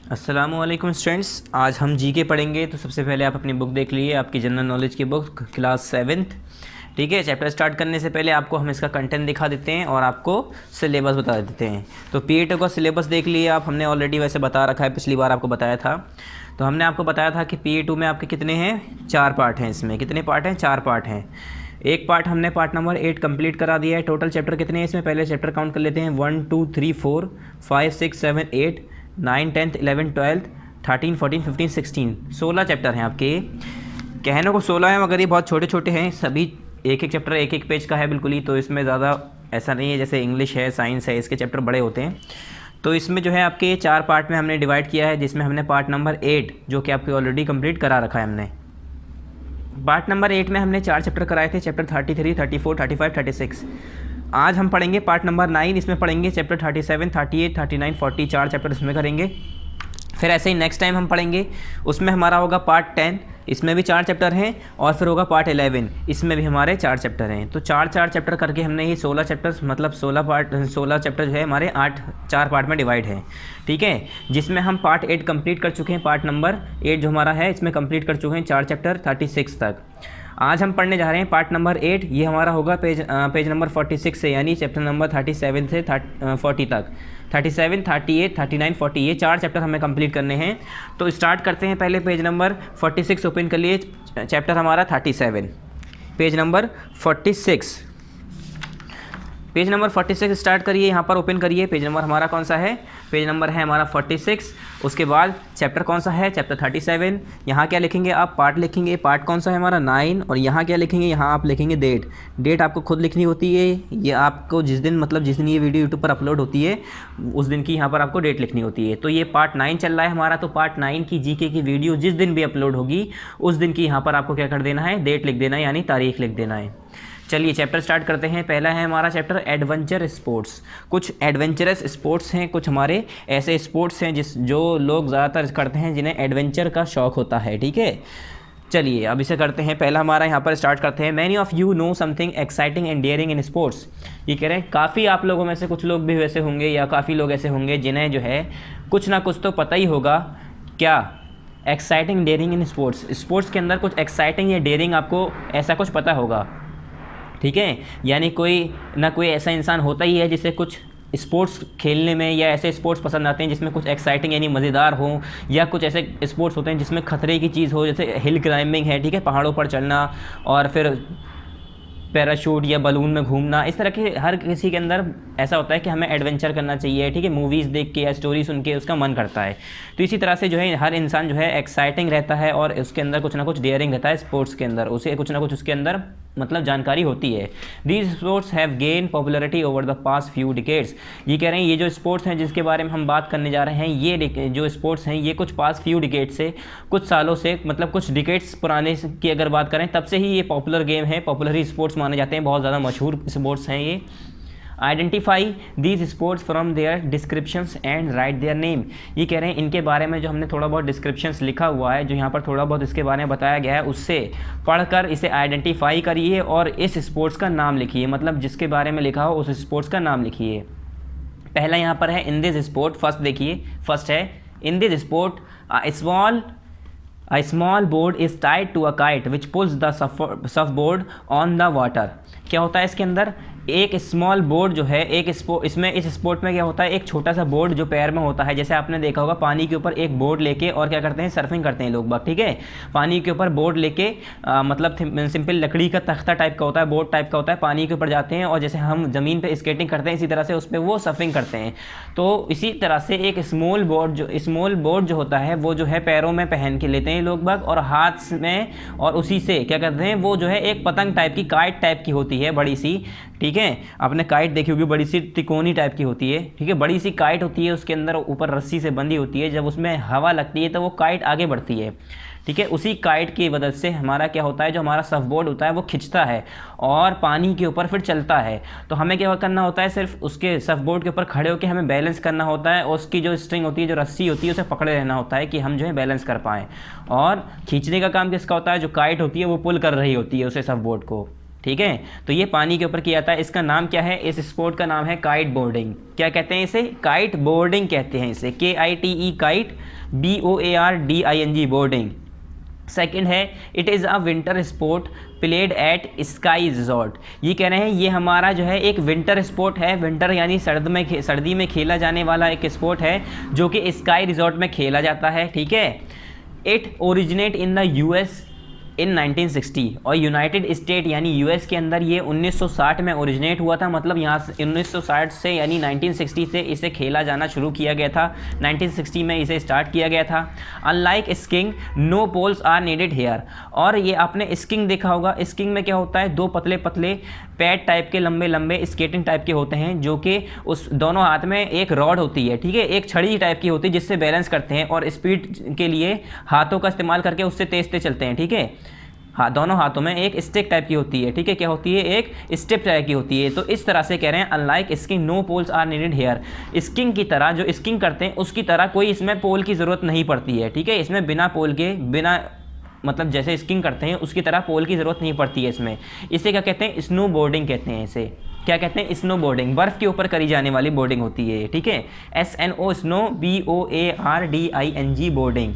अस्सलामुअलैकुम स्टूडेंट्स, आज हम जीके पढ़ेंगे। तो सबसे पहले आप अपनी बुक देख लीजिए, आपकी जनरल नॉलेज की बुक क्लास 7th। ठीक है, चैप्टर स्टार्ट करने से पहले आपको हम इसका कंटेंट दिखा देते हैं और आपको सिलेबस बता देते हैं। तो पीए2 का सिलेबस देख लिए आप, हमने ऑलरेडी वैसे बता रखा है, पिछली बार आपको बताया था। तो हमने आपको बताया था कि पीए2 में आपके कितने हैं, 4 पार्ट हैं। इसमें कितने पार्ट हैं, 4 पार्ट हैं। एक पार्ट हमने पार्ट नंबर 8 कंप्लीट करा दिया है। टोटल चैप्टर कितने हैं इसमें, पहले चैप्टर काउंट कर लेते हैं। 1 2 3 4 5 6 7 8 9 10th 11th 12th 13 14 15 16 16 चैप्टर हैं आपके। कहने को 16 हैं मगर ये बहुत छोटे छोटे हैं, सभी एक एक चैप्टर एक एक पेज का है बिल्कुल ही। तो इसमें ज़्यादा ऐसा नहीं है, जैसे इंग्लिश है, साइंस है, इसके चैप्टर बड़े होते हैं। तो इसमें जो है आपके 4 पार्ट में हमने डिवाइड किया है, जिसमें हमने पार्ट नंबर 8 जो कि आपके ऑलरेडी कंप्लीट करा रखा है हमने। पार्ट नंबर 8 में हमने 4 चैप्टर कराए थे, चैप्टर 33 34 35 36। आज हम पढ़ेंगे पार्ट नंबर 9, इसमें पढ़ेंगे चैप्टर 37 38 39 40, 4 चैप्टर इसमें करेंगे। फिर ऐसे ही नेक्स्ट टाइम हम पढ़ेंगे, उसमें हमारा होगा पार्ट 10, इसमें भी 4 चैप्टर हैं। और फिर होगा पार्ट 11, इसमें भी हमारे 4 चैप्टर हैं। तो 4 चैप्टर करके हमने ये 16 चैप्टर्स, मतलब 16 चैप्टर जो है हमारे 4 पार्ट में डिवाइड है। ठीक है, जिसमें हम पार्ट 8 कंप्लीट कर चुके हैं। पार्ट नंबर 8 जो हमारा है, इसमें कंप्लीट कर चुके हैं 4 चैप्टर 36 तक। आज हम पढ़ने जा रहे हैं पार्ट नंबर 8। ये हमारा होगा पेज नंबर 46 से, यानी चैप्टर नंबर 37 से 40 तक। 37 38 39 40 ये 4 चैप्टर हमें कंप्लीट करने हैं। तो स्टार्ट करते हैं। पहले पेज नंबर 46 ओपन कर लिए, चैप्टर हमारा 37, page number 46। Page number 46 start करिए, यहाँ पर ओपन करिए। पेज नंबर हमारा कौन सा है, पेज नंबर है हमारा 46। उसके बाद चैप्टर कौन सा है, चैप्टर 37। यहाँ क्या लिखेंगे आप, पार्ट लिखेंगे। पार्ट कौन सा है हमारा, 9। और यहाँ क्या लिखेंगे, यहाँ आप लिखेंगे डेट। डेट आपको खुद लिखनी होती है, ये आपको जिस दिन, मतलब जिस दिन ये वीडियो यूट्यूब पर अपलोड होती है उस दिन की यहाँ पर आपको डेट लिखनी होती है। तो ये पार्ट 9 चल रहा है हमारा। तो पार्ट 9 की जीके की वीडियो जिस दिन भी अपलोड होगी उस दिन की यहाँ पर आपको क्या कर देना है, डेट लिख देना है, यानी तारीख लिख देना है। चलिए चैप्टर स्टार्ट करते हैं। पहला है हमारा चैप्टर एडवेंचर स्पोर्ट्स। कुछ एडवेंचरस स्पोर्ट्स हैं, कुछ हमारे ऐसे स्पोर्ट्स हैं जो लोग ज़्यादातर करते हैं, जिन्हें एडवेंचर का शौक़ होता है। ठीक है, चलिए अब इसे करते हैं। पहला हमारा यहाँ पर स्टार्ट करते हैं। Many of you know something exciting and daring in sports. ये कह रहे हैं काफ़ी आप लोगों में से कुछ लोग भी वैसे होंगे, या काफ़ी लोग ऐसे होंगे जिन्हें जो है कुछ ना कुछ तो पता ही होगा। क्या, exciting daring in sports. Sports के अंदर कुछ एक्साइटिंग या डेयरिंग आपको ऐसा कुछ पता होगा। ठीक है, यानी कोई ना कोई ऐसा इंसान होता ही है जिसे कुछ स्पोर्ट्स खेलने में या ऐसे स्पोर्ट्स पसंद आते हैं जिसमें कुछ एक्साइटिंग यानी मज़ेदार हो, या कुछ ऐसे स्पोर्ट्स होते हैं जिसमें खतरे की चीज़ हो, जैसे हिल क्लाइंबिंग है, ठीक है, पहाड़ों पर चढ़ना, और फिर पैराशूट या बलून में घूमना। इस तरह के हर किसी के अंदर ऐसा होता है कि हमें एडवेंचर करना चाहिए। ठीक है, मूवीज़ देख के या स्टोरी सुन के उसका मन करता है। तो इसी तरह से जो है हर इंसान जो है एक्साइटिंग रहता है और उसके अंदर कुछ ना कुछ डेयरिंग रहता है। स्पोर्ट्स के अंदर उसे कुछ ना कुछ उसके अंदर मतलब जानकारी होती है। These sports have gain popularity over the past few decades. ये कह रहे हैं ये जो स्पोर्ट्स हैं जिसके बारे में हम बात करने जा रहे हैं, ये जो स्पोर्ट्स हैं ये कुछ पास्ट फ्यू डिकेड से, कुछ सालों से, मतलब कुछ डिकेड्स पुराने की अगर बात करें तब से ही ये पॉपुलर गेम है, पॉपुलर स्पोर्ट्स माने जाते हैं, बहुत ज़्यादा मशहूर स्पोर्ट्स हैं ये। Identify these sports from their descriptions and write their name. ये कह रहे हैं इनके बारे में जो हमने थोड़ा बहुत डिस्क्रिप्शंस लिखा हुआ है, जो यहाँ पर थोड़ा बहुत इसके बारे में बताया गया है, उससे पढ़कर इसे आइडेंटिफाई करिए और इस स्पोर्ट्स का नाम लिखिए। मतलब जिसके बारे में लिखा हो उस स्पोर्ट्स का नाम लिखिए। पहला यहाँ पर है इन दिस स्पोर्ट। फर्स्ट देखिए, फर्स्ट है in this sport a small board is tied to a kite which pulls the surfboard on the water। क्या होता है इसके अंदर, एक स्मॉल बोर्ड जो है, इसमें इस स्पोर्ट में क्या होता है, एक छोटा सा बोर्ड जो पैर में होता है, जैसे आपने देखा होगा पानी के ऊपर एक बोर्ड लेके और क्या करते हैं, सर्फिंग करते हैं लोग बाग। ठीक है, पानी के ऊपर बोर्ड लेके मतलब सिंपल लकड़ी का तख्ता टाइप का होता है, बोर्ड टाइप का होता है, पानी के ऊपर जाते हैं और जैसे हम ज़मीन पे स्केटिंग करते हैं इसी तरह से उस पर वो सर्फिंग करते हैं। तो इसी तरह से एक स्मॉल बोर्ड जो होता है वो जो है पैरों में पहन के लेते हैं लोग बाग और हाथ में, और उसी से क्या करते हैं, वो जो है एक पतंग टाइप की, काइट टाइप की होती है, बड़ी सी। ठीक है, आपने काइट देखी होगी, बड़ी सी त्रिकोणी टाइप की होती है। ठीक है, बड़ी सी काइट होती है, उसके अंदर ऊपर रस्सी से बंधी होती है, जब उसमें हवा लगती है तो वो काइट आगे बढ़ती है। ठीक है, उसी काइट की मदद से हमारा क्या होता है, जो हमारा सर्फबोर्ड होता है वो खिंचता है और पानी के ऊपर फिर चलता है। तो हमें क्या करना होता है, सिर्फ उसके सर्फबोर्ड के ऊपर खड़े होकर हमें बैलेंस करना होता है, और उसकी जो स्ट्रिंग होती है, जो रस्सी होती है, उसे पकड़े रहना होता है कि हम जो है बैलेंस कर पाएँ। और खींचने का काम किसका होता है, जो काइट होती है वो पुल कर रही होती है उसे सर्फबोर्ड को। ठीक है। तो ये पानी के ऊपर किया जाता है। इसका नाम क्या है? इस स्पोर्ट का नाम है काइट बोर्डिंग। क्या कहते हैं इसे? काइट बोर्डिंग कहते हैं इसे, KITE kite, BOARDING boarding. Second है it is a winter sport played at ski resort. ये कह रहे हैं ये हमारा जो है एक विंटर स्पोर्ट है। विंटर यानी सर्दी में खेला जाने वाला एक स्पोर्ट है जो कि स्काई रिजॉर्ट में खेला जाता है, ठीक है। It originate in the US इन 1960 और यूनाइटेड स्टेट यानी US के अंदर ये 1960 में ओरिजिनेट हुआ था। मतलब यहाँ से 1960 से यानी 1960 से इसे खेला जाना शुरू किया गया था। 1960 में इसे स्टार्ट किया गया था। Unlike skiing no poles are needed here. और ये आपने स्कीइंग देखा होगा। स्कीइंग में क्या होता है? दो पतले पतले पैड टाइप के लंबे लंबे स्केटिंग टाइप के होते हैं जो कि उस दोनों हाथ में एक रॉड होती है, ठीक है, एक छड़ी टाइप की होती है जिससे बैलेंस करते हैं और स्पीड के लिए हाथों का इस्तेमाल करके उससे तेज तेज चलते हैं, ठीक है। हाँ, दोनों हाथों में एक स्टिक टाइप की होती है, ठीक है। क्या होती है? एक स्टेप टाइप की होती है। तो इस तरह से कह रहे हैं unlike skiing no poles are needed here. Skiing की तरह जो स्कीइंग करते हैं उसकी तरह कोई इसमें पोल की ज़रूरत नहीं पड़ती है, ठीक है। इसमें बिना पोल के, बिना मतलब जैसे स्कीइंग करते हैं उसकी तरह पोल की ज़रूरत नहीं पड़ती है इसमें। इसे क्या कहते हैं? स्नो बोर्डिंग कहते हैं इसे। क्या कहते हैं? Snow boarding. बर्फ़ के ऊपर करी जाने वाली बोर्डिंग होती है, ठीक है। SNO snow BOARDING boarding.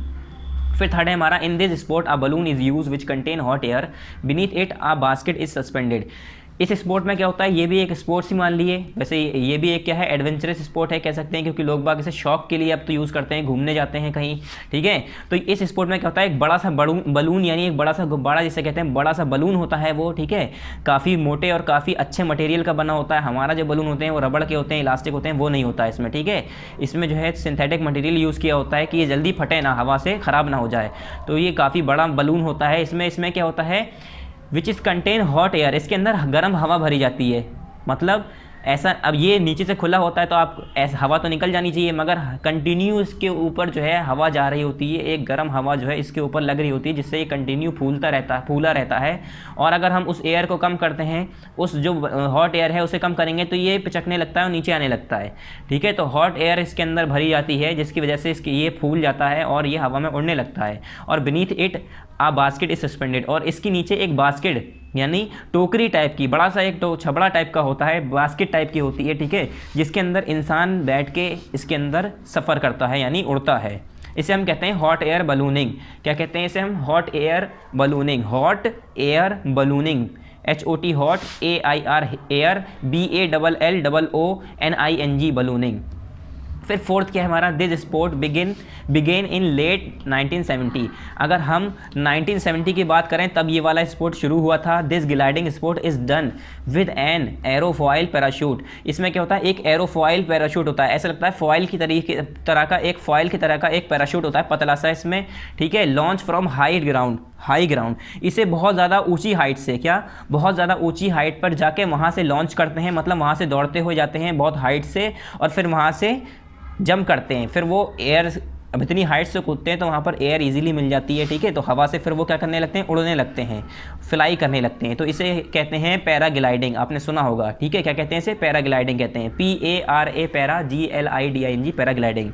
फिर थर्ड है हमारा in this sport a balloon is use which contain hot air beneath it a basket is suspended. इस स्पोर्ट में क्या होता है? ये भी एक स्पोर्ट्स ही मान लिए। वैसे ये भी एक क्या है? एडवेंचरस स्पोर्ट है कह सकते हैं, क्योंकि लोग बाग इसे शौक के लिए अब तो यूज़ करते हैं, घूमने जाते हैं कहीं, ठीक है। तो इस स्पोर्ट में क्या होता है? एक बड़ा सा बलून यानी एक बड़ा सा गुब्बारा जिसे कहते हैं, बड़ा सा बलून होता है वो, ठीक है। काफ़ी मोटे और काफ़ी अच्छे मटेरियल का बना होता है। हमारा जो बलून होते हैं वो रबड़ के होते हैं, इलास्टिक होते हैं, वो नहीं होता है इसमें, ठीक है। इसमें जो है सिंथेटिक मटेरियल यूज़ किया होता है कि ये जल्दी फटे ना, हवा से ख़राब ना हो जाए। तो ये काफ़ी बड़ा बलून होता है। इसमें क्या होता है? Which is contain hot air. इसके अंदर गर्म हवा भरी जाती है। मतलब ऐसा, अब ये नीचे से खुला होता है तो आप ऐसा हवा तो निकल जानी चाहिए, मगर कंटिन्यू इसके ऊपर जो है हवा जा रही होती है, एक गर्म हवा जो है इसके ऊपर लग रही होती है, जिससे ये कंटिन्यू फूला रहता है। और अगर हम उस एयर को कम करते हैं, उस जो हॉट एयर है उसे कम करेंगे तो ये पिचकने लगता है और नीचे आने लगता है, ठीक है। तो हॉट एयर इसके अंदर भरी जाती है जिसकी वजह से ये फूल जाता है और ये हवा में उड़ने लगता है। और beneath it a basket is suspended. और इसके नीचे एक बास्केट यानी टोकरी टाइप की, बड़ा सा एक छबड़ा टाइप का होता है, बास्केट टाइप की होती है, ठीक है, जिसके अंदर इंसान बैठ के इसके अंदर सफ़र करता है यानी उड़ता है। इसे हम कहते हैं हॉट एयर बलूनिंग। क्या कहते हैं इसे हम? Hot air ballooning. Hot air ballooning, HOT hot, AIR air, BALLOONING ballooning. फिर फोर्थ क्या है हमारा? This sport began in late 1970। अगर हम 1970 की बात करें तब ये वाला स्पोर्ट शुरू हुआ था। This gliding sport is done with an aerofoil parachute. इसमें क्या होता है? एक एरोफॉइल पैराशूट होता है, ऐसा लगता है फॉइल की तरह का एक पैराशूट होता है, पतला सा इसमें, ठीक है। Launch from high ground. इसे बहुत ज़्यादा ऊंची हाइट से, क्या बहुत ज़्यादा ऊंची हाइट पर जाके वहाँ से लॉन्च करते हैं, मतलब वहाँ से दौड़ते हुए जाते हैं बहुत हाइट से और फिर वहाँ से जंप करते हैं। फिर वो एयर, अब इतनी हाइट से कूदते हैं तो वहाँ पर एयर इजीली मिल जाती है, ठीक है। तो हवा से फिर वो क्या करने लगते हैं? उड़ने लगते हैं, फ्लाई करने लगते हैं। तो इसे कहते हैं पैराग्लाइडिंग। आपने सुना होगा, ठीक है। क्या कहते हैं इसे? पैराग्लाइडिंग कहते हैं। PARA para GLIDING paragliding.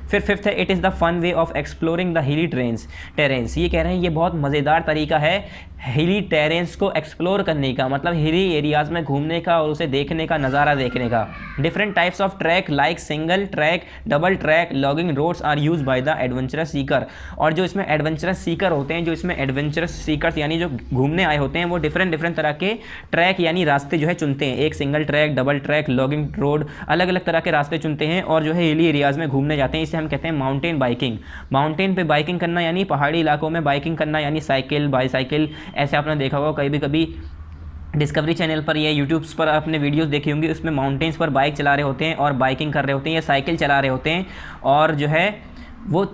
फिर फिफ्थ है it is the fun way of exploring the hilly terrains. ये कह रहे हैं ये बहुत मज़ेदार तरीका है हिली टेरेंस को एक्सप्लोर करने का, मतलब हिली एरियाज़ में घूमने का और उसे देखने का, नज़ारा देखने का। Different types of track like single track, double track, logging roads are use by the adventurous seeker. और जो इसमें एडवेंचरस सीकर होते हैं, जो इसमें एडवेंचरस सीकर्स यानी जो घूमने आए होते हैं, वो डिफरेंट तरह के ट्रैक यानी रास्ते जो है चुनते हैं। एक single track, double track, logging road, अलग अलग तरह के रास्ते चुनते हैं और जो है हिली एरियाज़ में घूमने जाते हैं। इसे हम कहते हैं माउंटेन बाइकिंग। माउंटेन पे बाइकिंग करना यानी पहाड़ी इलाकों में बाइकिंग करना, यानी साइकिल, बाईसाइकिल, ऐसे आपने देखा होगा कभी डिस्कवरी चैनल पर या यूट्यूब पर आपने वीडियोस देखी होंगी, उसमें माउंटेन्स पर बाइक चला रहे होते हैं और बाइकिंग कर रहे होते हैं या साइकिल चला रहे होते हैं और जो है वो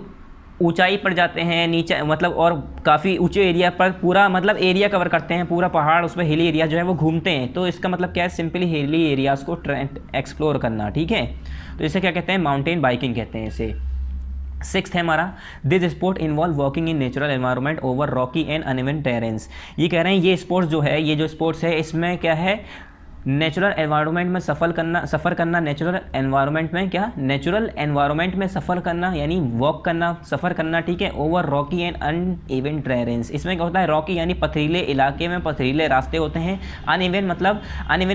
ऊंचाई पर जाते हैं, नीचे मतलब, और काफ़ी ऊंचे एरिया पर पूरा मतलब एरिया कवर करते हैं, पूरा पहाड़, उसमें हिली एरिया जो है वो घूमते हैं। तो इसका मतलब क्या है? सिंपली हिली एरियाज़ को एक्सप्लोर करना, ठीक है। तो इसे क्या कहते हैं? माउंटेन बाइकिंग कहते हैं इसे। सिक्स्थ है हमारा this sport involve walking in natural environment over rocky and uneven terrains. ये कह रहे हैं ये स्पोर्ट्स जो है, ये जो स्पोर्ट्स है इसमें क्या है? नेचुरल एनवायरनमेंट में सफ़र करना नेचुरल एनवायरनमेंट में क्या, नेचुरल एनवायरनमेंट में सफ़र करना यानी वॉक करना, सफ़र करना, ठीक है, over rocky and uneven terrains. इसमें क्या होता है, रॉकी यानी पथरीले इलाके में पथरीले रास्ते होते हैं, अनइवन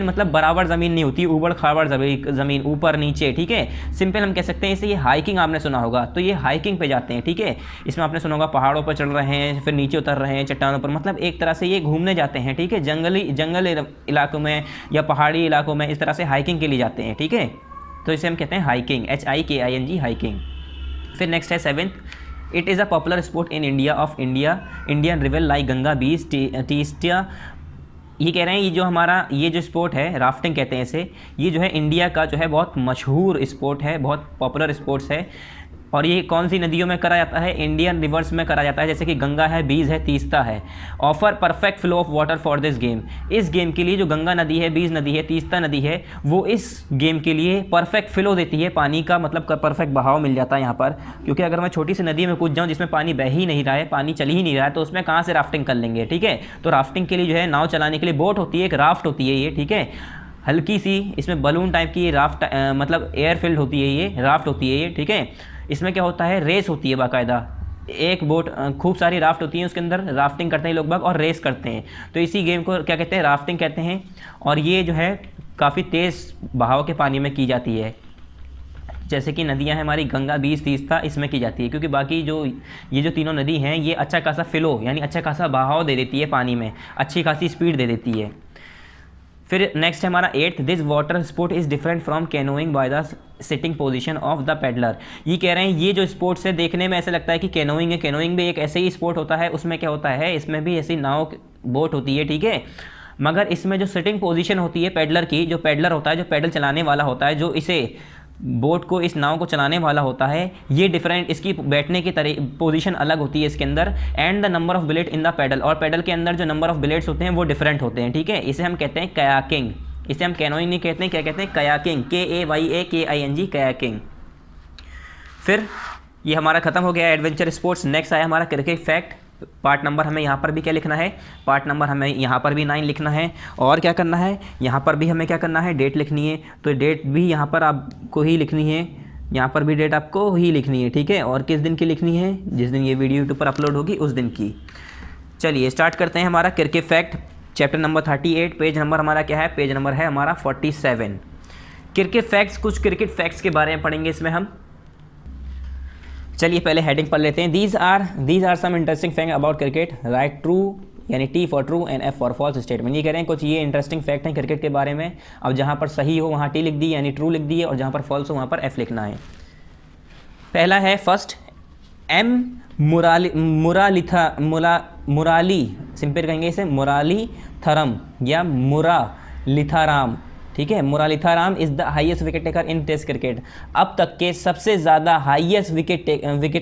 मतलब बराबर ज़मीन नहीं होती, ऊबड़ खाबड़ ज़मीन, ऊपर नीचे, ठीक है। सिंपल हम कह सकते हैं इसे, ये हाइकिंग आपने सुना होगा, तो ये हाइकिंग पे जाते हैं, ठीक है। इसमें आपने सुना होगा पहाड़ों पर चढ़ रहे हैं, फिर नीचे उतर रहे हैं चट्टानों पर, मतलब एक तरह से ये घूमने जाते हैं, ठीक है, जंगल इलाकों में या पहाड़ी इलाकों में इस तरह से हाइकिंग के लिए जाते हैं, ठीक है। तो इसे हम कहते हैं हाइकिंग, HIKING हाइकिंग। फिर नेक्स्ट है 7th, it is a popular sport in Indian river like Ganga, Beas, Teesta. ये कह रहे हैं ये जो स्पोर्ट है, राफ्टिंग कहते हैं इसे, ये जो है इंडिया का जो है बहुत मशहूर स्पोर्ट है, बहुत पॉपुलर स्पोर्ट्स है। और ये कौन सी नदियों में करा जाता है, इंडियन रिवर्स में करा जाता है, जैसे कि गंगा है, बीज है, तीस्ता है। Offer perfect flow of water for this game. इस गेम के लिए जो गंगा नदी है, बीज नदी है, तीस्ता नदी है, वो इस गेम के लिए परफेक्ट फ्लो देती है, पानी का मतलब परफेक्ट बहाव मिल जाता है यहाँ पर। क्योंकि अगर मैं छोटी सी नदी में कूद जाऊँ जिसमें पानी बह ही नहीं रहा है, पानी चल ही नहीं रहा है, तो उसमें कहाँ से राफ्टिंग कर लेंगे, ठीक है। तो राफ्टिंग के लिए जो है नाव चलाने के लिए बोट होती है, एक राफ्ट होती है ये, ठीक है, हल्की सी, इसमें बलून टाइप की राफ्ट मतलब एयर फिल्ड होती है, ये राफ्ट होती है ये, ठीक है। इसमें क्या होता है, रेस होती है बाकायदा, एक बोट, खूब सारी राफ्ट होती हैं, उसके अंदर राफ्टिंग करते हैं लोग बाग और रेस करते हैं। तो इसी गेम को क्या कहते हैं, राफ्टिंग कहते हैं। और ये जो है काफ़ी तेज़ बहाव के पानी में की जाती है, जैसे कि नदियां हैं हमारी गंगा, बीज, तीस्ता, इसमें की जाती है। क्योंकि बाकी ये जो तीनों नदी हैं ये अच्छा खासा फ्लो यानी अच्छा खासा बहाव दे देती है पानी में, अच्छी खासी स्पीड दे देती है। फिर नेक्स्ट है हमारा 8th, this water sport is different from canoeing by the sitting position of the peddler. ये कह रहे हैं ये जो स्पोर्ट्स है देखने में ऐसा लगता है कि कैनोइंग है, कैनोइंग भी एक ऐसे ही स्पोर्ट होता है, उसमें क्या होता है, इसमें भी ऐसी नाव बोट होती है, ठीक है। मगर इसमें जो सिटिंग पोजीशन होती है पैडलर की, जो पैडलर होता है, जो पैडल चलाने वाला होता है, जो इसे बोट को, इस नाव को चलाने वाला होता है, ये डिफरेंट, इसकी बैठने की पोजीशन अलग होती है इसके अंदर। And the number of blade in the paddle, और पैडल के अंदर जो नंबर ऑफ ब्लेड्स होते हैं वो डिफरेंट होते हैं, ठीक है। इसे हम कहते हैं कयाकिंग, इसे हम कैनोइंग नहीं कहते हैं, क्या कहते हैं, कयाकिंग, KAYAKING कयाकिंग। फिर ये हमारा खत्म हो गया एडवेंचर स्पोर्ट्स। नेक्स्ट आया हमारा क्रिकेट फैक्ट। पार्ट नंबर हमें यहाँ पर भी क्या लिखना है, पार्ट नंबर हमें यहाँ पर भी 9 लिखना है। और क्या करना है, यहाँ पर भी हमें क्या करना है, डेट लिखनी है। तो डेट भी यहाँ पर आपको ही लिखनी है, यहाँ पर भी डेट आपको ही लिखनी है, ठीक है। और किस दिन की लिखनी है, जिस दिन ये वीडियो यूट्यूब पर अपलोड होगी उस दिन की। चलिए स्टार्ट करते हैं हमारा cricket fact, chapter number 38, page number हमारा क्या है, पेज नंबर है हमारा 47। क्रिकेट फैक्ट्स, कुछ क्रिकेट फैक्ट्स के बारे में पढ़ेंगे इसमें हम। चलिए पहले हेडिंग पढ़ लेते हैं। These are some interesting fact about cricket, right true यानी T for true and F for false statement. ये कह रहे हैं कुछ ये इंटरेस्टिंग फैक्ट हैं क्रिकेट के बारे में। अब जहाँ पर सही हो वहाँ T लिख दी यानी ट्रू लिख दिए, और जहाँ पर फॉल्स हो वहाँ पर F लिखना है। पहला है फर्स्ट, M मुराली सिंपल कहेंगे इसे, मुरालीथरम या मुरालीथाराम, ठीक है। Muralitharan is the highest wicket taker in test cricket. अब तक के सबसे ज़्यादा हाईएस्ट विकेट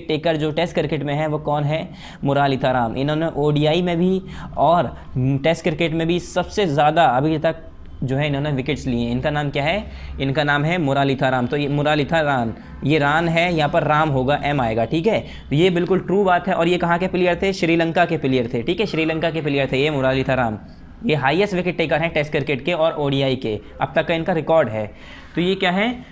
टेकर जो टेस्ट क्रिकेट में है वो कौन है, मुरालीथाराम। इन्होंने ODI में भी और टेस्ट क्रिकेट में भी सबसे ज़्यादा अभी तक जो है इन्होंने विकेट्स लिए हैं। इनका नाम क्या है, इनका नाम है मुरालीथाराम। तो ये मुरालीथाराम, ये रान है, यहाँ पर राम होगा, M आएगा, ठीक है। तो ये बिल्कुल ट्रू बात है। और ये कहाँ के प्लेयर थे, श्रीलंका के प्लेयर थे, ठीक है, श्रीलंका के प्लेयर थे ये मुरालीथाराम। ये हाईएस्ट विकेट टेकर हैं टेस्ट क्रिकेट के और ODI के, अब तक का इनका रिकॉर्ड है। तो ये क्या है,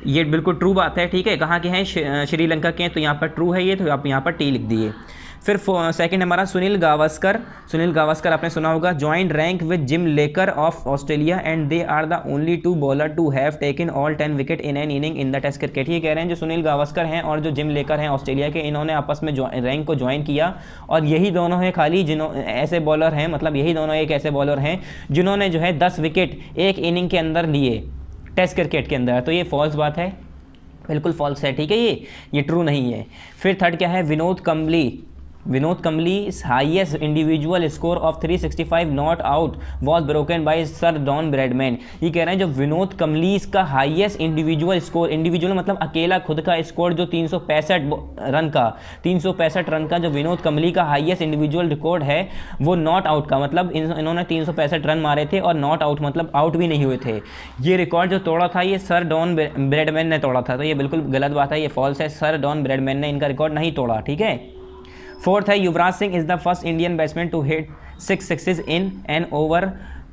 ये बिल्कुल ट्रू बात है, ठीक है। कहाँ के हैं, श्रीलंका के हैं, तो यहाँ पर ट्रू है ये, तो आप यहाँ पर T लिख दिए। फिर सेकंड हमारा सुनील गावस्कर आपने सुना होगा, joint rank with Jim Laker of Australia and they are the only 2 bowler to have taken all 10 wicket in an inning in the test cricket. ये कह रहे हैं जो सुनील गावस्कर हैं और जो जिम लेकर हैं ऑस्ट्रेलिया के, इन्होंने आपस में रैंक को ज्वाइन किया, और यही दोनों हैं खाली ऐसे बॉलर हैं, मतलब यही दोनों एक ऐसे बॉलर हैं जिन्होंने जो है 10 विकेट एक इनिंग के अंदर लिए टेस्ट क्रिकेट के अंदर। तो ये फॉल्स बात है, बिल्कुल फॉल्स है, ठीक है, ये ट्रू नहीं है। फिर थर्ड क्या है, Vinod Kambli's highest individual score of 365 not out was broken by sir Don Bradman. ये कह रहे हैं जो विनोद कम्बली's का हाईएस्ट इंडिविजुअल स्कोर, इंडिविजुअल मतलब अकेला खुद का स्कोर जो 365 रन का जो विनोद कम्बली का हाईएस्ट इंडिविजुअल रिकॉर्ड है वो नॉट आउट का, मतलब इन्होंने 365 रन मारे थे और नॉट आउट मतलब आउट भी नहीं हुए थे। ये रिकॉर्ड जो तोड़ा था ये सर डॉन ब्रैडमैन ने तोड़ा था। तो ये बिल्कुल गलत बात है, ये फॉल्स है, सर डॉन ब्रैडमैन ने इनका रिकॉर्ड नहीं तोड़ा, ठीक है। फोर्थ है, Yuvraj Singh is the first Indian batsman to hit 6 sixes in an over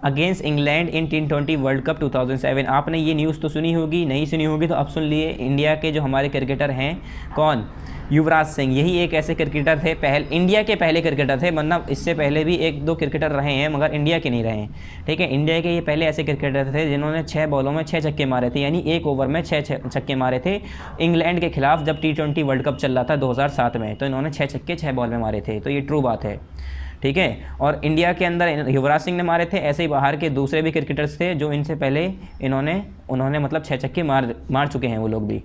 against England in T20 world cup 2007। आपने ये न्यूज़ तो सुनी होगी, नहीं सुनी होगी तो अब सुन लिए। इंडिया के जो हमारे क्रिकेटर हैं, कौन, युवराज सिंह, यही एक ऐसे क्रिकेटर थे, इंडिया के पहले क्रिकेटर थे, वरना इससे पहले भी एक दो क्रिकेटर रहे हैं मगर इंडिया के नहीं रहे हैं, ठीक है। इंडिया के ये पहले ऐसे क्रिकेटर थे जिन्होंने 6 बॉलों में 6 छक्के मारे थे, यानी एक ओवर में 6 छक्के मारे थे इंग्लैंड के खिलाफ जब T20 वर्ल्ड कप चल रहा था 2007 में। तो इन्होंने 6 छक्के 6 बॉल में मारे थे, तो ये ट्रू बात है, ठीक है। और इंडिया के अंदर युवराज सिंह ने मारे थे, ऐसे ही बाहर के दूसरे भी क्रिकेटर्स थे जो इनसे पहले उन्होंने मतलब 6 छक्के मार चुके हैं वो लोग भी।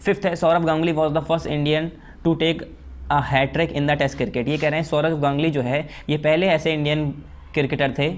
5th है, Saurav Ganguly was the first Indian to take a hat trick in the test cricket. ये कह रहे हैं सौरभ गांगुली जो है ये पहले ऐसे इंडियन क्रिकेटर थे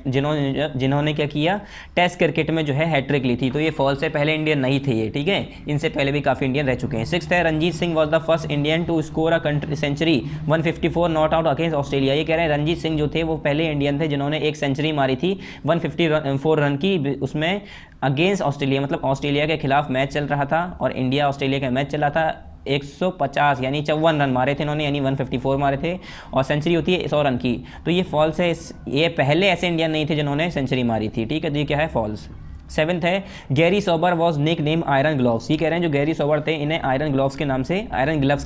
जिन्होंने क्या किया, टेस्ट क्रिकेट में जो है हैट्रिक ली थी। तो ये फॉल्स है, पहले इंडियन नहीं थे ये, ठीक है। इनसे पहले भी काफ़ी इंडियन रह चुके हैं। 6th है, Ranjit Singh was the first Indian to score a country century 154 not out against Australia. ये कह रहे हैं रंजीत सिंह जो थे वो पहले इंडियन थे जिन्होंने एक सेंचुरी मारी थी 154 रन की, उसमें अगेंस्ट ऑस्ट्रेलिया, मतलब ऑस्ट्रेलिया के खिलाफ मैच चल रहा था और इंडिया ऑस्ट्रेलिया का मैच चल रहा था। 150 यानी 54 रन मारे थे इन्होंने, यानी 154 मारे थे, और सेंचुरी होती है 100 रन की। तो ये फॉल्स है, ये पहले ऐसे इंडियन नहीं थे जिन्होंने सेंचुरी मारी थी, ठीक है। तो ये क्या है, फॉल्स। 7th है, Garry Sober was nick name iron gloves. ये कह रहे हैं जो गैरी सोबर थे इन्हें आयरन ग्लोव्स के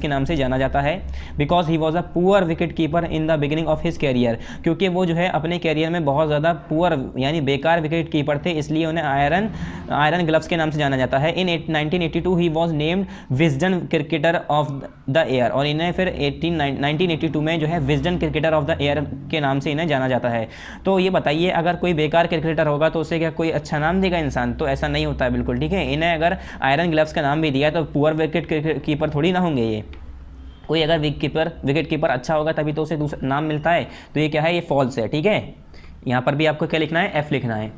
नाम से जाना जाता है because he was a poor wicket keeper in the beginning of his career. क्योंकि वो जो है अपने कैरियर में बहुत ज़्यादा पुअर यानी बेकार विकेट कीपर थे, इसलिए उन्हें आयरन ग्लव्स के नाम से जाना जाता है। इन 1982 he was named Wisden cricketer of the year, और इन्हें फिर 1982 में जो है Wisden cricketer of the year के नाम से इन्हें जाना जाता है। तो ये बताइए, अगर कोई बेकार क्रिकेटर होगा तो उसे क्या कोई अच्छा नाम का इंसान, तो ऐसा नहीं होता है बिल्कुल, ठीक है। इन्हें अगर आयरन ग्लव्स का नाम भी दिया तो पुअर विकेट कीपर थोड़ी ना होंगे ये। कोई अगर विकेट कीपर अच्छा होगा तभी तो उसे दूसरा नाम मिलता है। तो ये क्या है, ये फॉल्स है, ठीक है। यहाँ पर भी आपको क्या लिखना है, एफ लिखना है।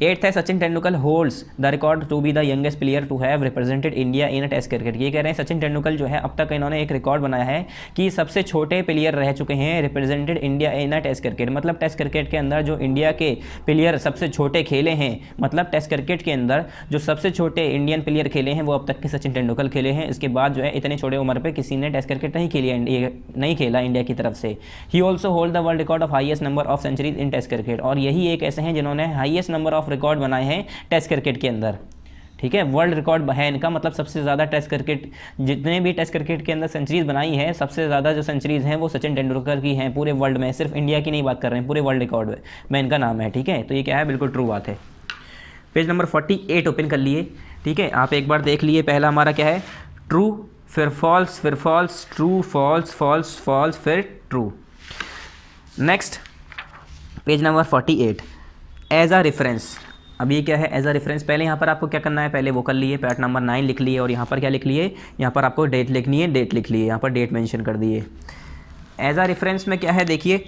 8th है, Sachin Tendulkar holds the record to be the youngest player to have represented India in a test cricket. ये कह रहे हैं सचिन तेंदुलकर जो है अब तक इन्होंने एक रिकॉर्ड बनाया है कि सबसे छोटे प्लेयर रह चुके हैं represented India in a test cricket. मतलब टेस्ट क्रिकेट के अंदर जो इंडिया के प्लेयर सबसे छोटे खेले हैं, मतलब टेस्ट क्रिकेट के अंदर जो सबसे छोटे इंडियन प्लेयर खेले हैं वो अब तक के सचिन तेंदुलकर खेले हैं। इसके बाद जो है इतने छोटे उम्र पर किसी ने टेस्ट क्रिकेट नहीं खेला इंडिया की तरफ से। He also hold the world record of highest number of centuries in test cricket, और यही एक ऐसे हैं जिन्होंने हाईएस्ट नंबर ऑफ रिकॉर्ड बनाए हैं टेस्ट क्रिकेट के अंदर, ठीक है। वर्ल्ड रिकॉर्ड है इनका, मतलब सबसे ज़्यादा टेस्ट क्रिकेट, जितने भी टेस्ट क्रिकेट के अंदर सेंचुरीज बनाई है सबसे ज़्यादा जो सेंचुरीज हैं वो सचिन तेंदुलकर की हैं पूरे वर्ल्ड में। सिर्फ इंडिया की नहीं बात कर रहे हैं, पूरे वर्ल्ड रिकॉर्ड में इनका नाम है, ठीक है। तो ये क्या है, बिल्कुल ट्रू बात है। पेज नंबर 48 ओपन कर लिए, ठीक है। आप एक बार देख लिए, पहला हमारा क्या है, ट्रू, फिर false, true, false, false, false, फिर true. Next page number 48, as a reference. अब ये क्या है, एज अ रेफरेंस। पहले यहाँ पर आपको क्या करना है, पहले वो कर लिए, पार्ट नंबर 9 लिख लिए, और यहाँ पर क्या लिख लिए, यहाँ पर आपको डेट लिखनी है, डेट लिख लिए, यहाँ पर डेट मेंशन कर दिए। एज अ रेफरेंस में क्या है, देखिए,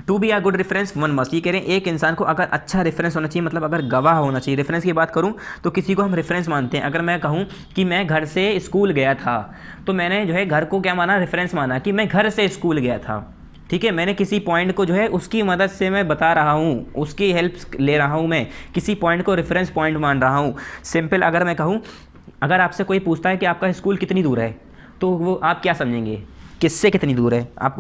to be a good referee one must. ये कह रहे हैं एक इंसान को अगर अच्छा रेफरेंस होना चाहिए, मतलब अगर गवाह होना चाहिए। रेफरेंस की बात करूँ तो किसी को हम रेफरेंस मानते हैं। अगर मैं कहूँ कि मैं घर से स्कूल गया था, तो मैंने जो है घर को क्या माना, रेफरेंस माना कि मैं घर से स्कूल गया था, ठीक है। मैंने किसी पॉइंट को जो है उसकी मदद से मैं बता रहा हूँ, उसकी हेल्प ले रहा हूँ, मैं किसी पॉइंट को रेफरेंस पॉइंट मान रहा हूँ। सिंपल अगर मैं कहूँ, अगर आपसे कोई पूछता है कि आपका स्कूल कितनी दूर है, तो वो आप क्या समझेंगे, किससे कितनी दूर है। आप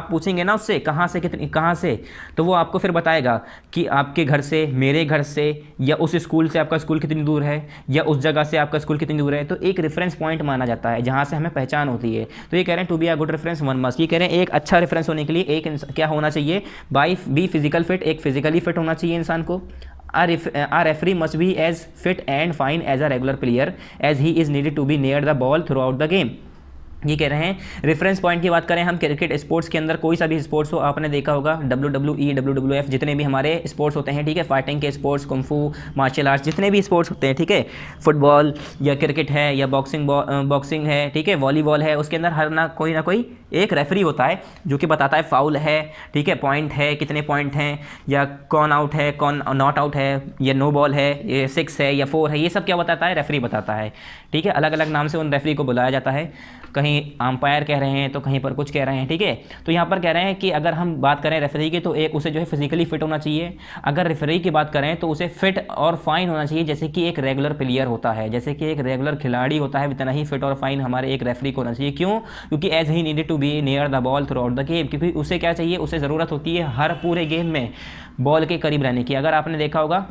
पूछेंगे ना उससे कहाँ से, तो वो आपको फिर बताएगा कि आपके घर से, मेरे घर से, या उस स्कूल से आपका स्कूल कितनी दूर है, या उस जगह से आपका स्कूल कितनी दूर है। तो एक रेफरेंस पॉइंट माना जाता है जहाँ से हमें पहचान होती है। तो ये कह रहे हैं to be a good referee one must. ये कह रहे हैं एक अच्छा रेफरेंस होने के लिए एक क्या होना चाहिए, बी फिजिकल फिट, एक फिजिकली फिट होना चाहिए इंसान को। A referee must be as fit and fine as a regular player as he is needed to be near the ball throughout the game। ये कह रहे हैं रेफरेंस पॉइंट की बात करें हम क्रिकेट स्पोर्ट्स के अंदर, कोई सा भी स्पोर्ट्स हो, आपने देखा होगा WWE, WWF, जितने भी हमारे स्पोर्ट्स होते हैं, ठीक है, फाइटिंग के स्पोर्ट्स, कुंफू, मार्शल आर्ट्स, जितने भी स्पोर्ट्स होते हैं, ठीक है, फुटबॉल या क्रिकेट है या बॉक्सिंग है, ठीक है, वॉलीबॉल है, उसके अंदर हर ना कोई एक रेफरी होता है जो कि बताता है फाउल है, ठीक है, पॉइंट है, कितने पॉइंट हैं, या कौन आउट है, कौन नॉट आउट है, या नो बॉल है, ये 6 है या 4 है, ये सब क्या बताता है, रेफरी बताता है, ठीक है। अलग अलग नाम से उन रेफरी को बुलाया जाता है। कहीं अंपायर कह रहे हैं तो कहीं पर कुछ कह रहे हैं, ठीक है। तो यहाँ पर कह रहे हैं कि अगर हम बात करें रेफरी की तो एक उसे जो है फिजिकली फिट होना चाहिए। अगर रेफरी की बात करें तो उसे फिट और फाइन होना चाहिए जैसे कि एक रेगुलर प्लेयर होता है, जैसे कि एक रेगुलर खिलाड़ी होता है, इतना ही फिट और फाइन हमारे एक रेफरी को होना चाहिए। क्यों? क्योंकि as he needed to be near the ball throughout the game, क्योंकि उसे क्या चाहिए, उसे ज़रूरत होती है हर पूरे गेम में बॉल के करीब रहने की। अगर आपने देखा होगा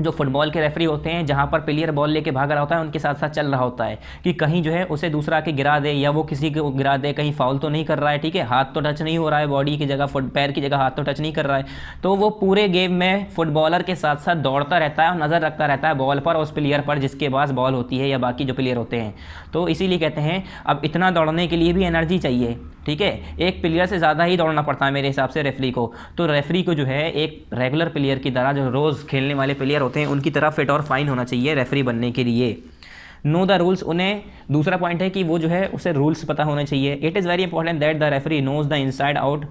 जो फुटबॉल के रेफरी होते हैं, जहाँ पर प्लेयर बॉल लेके भाग रहा होता है, उनके साथ साथ चल रहा होता है कि कहीं जो है उसे दूसरा आके गिरा दे या वो किसी को गिरा दे, कहीं फाउल तो नहीं कर रहा है, ठीक है, हाथ तो टच नहीं हो रहा है, बॉडी की जगह पैर की जगह हाथ तो टच नहीं कर रहा है। तो वो पूरे गेम में फुटबॉलर के साथ साथ दौड़ता रहता है और नज़र रखता रहता है बॉल पर और उस प्लेयर पर जिसके पास बॉल होती है या बाकी जो प्लेयर होते हैं। तो इसीलिए कहते हैं अब इतना दौड़ने के लिए भी एनर्जी चाहिए, ठीक है, एक प्लेयर से ज़्यादा ही दौड़ना पड़ता है मेरे हिसाब से रेफरी को। तो रेफरी को जो है एक रेगुलर प्लेयर की तरह, जो रोज़ खेलने वाले प्लेयर होते हैं उनकी तरह फिट और फाइन होना चाहिए रेफरी बनने के लिए। नो द रूल्स, उन्हें दूसरा पॉइंट है कि वो जो है उसे रूल्स पता होने चाहिए। It is very important that the referee knows the inside out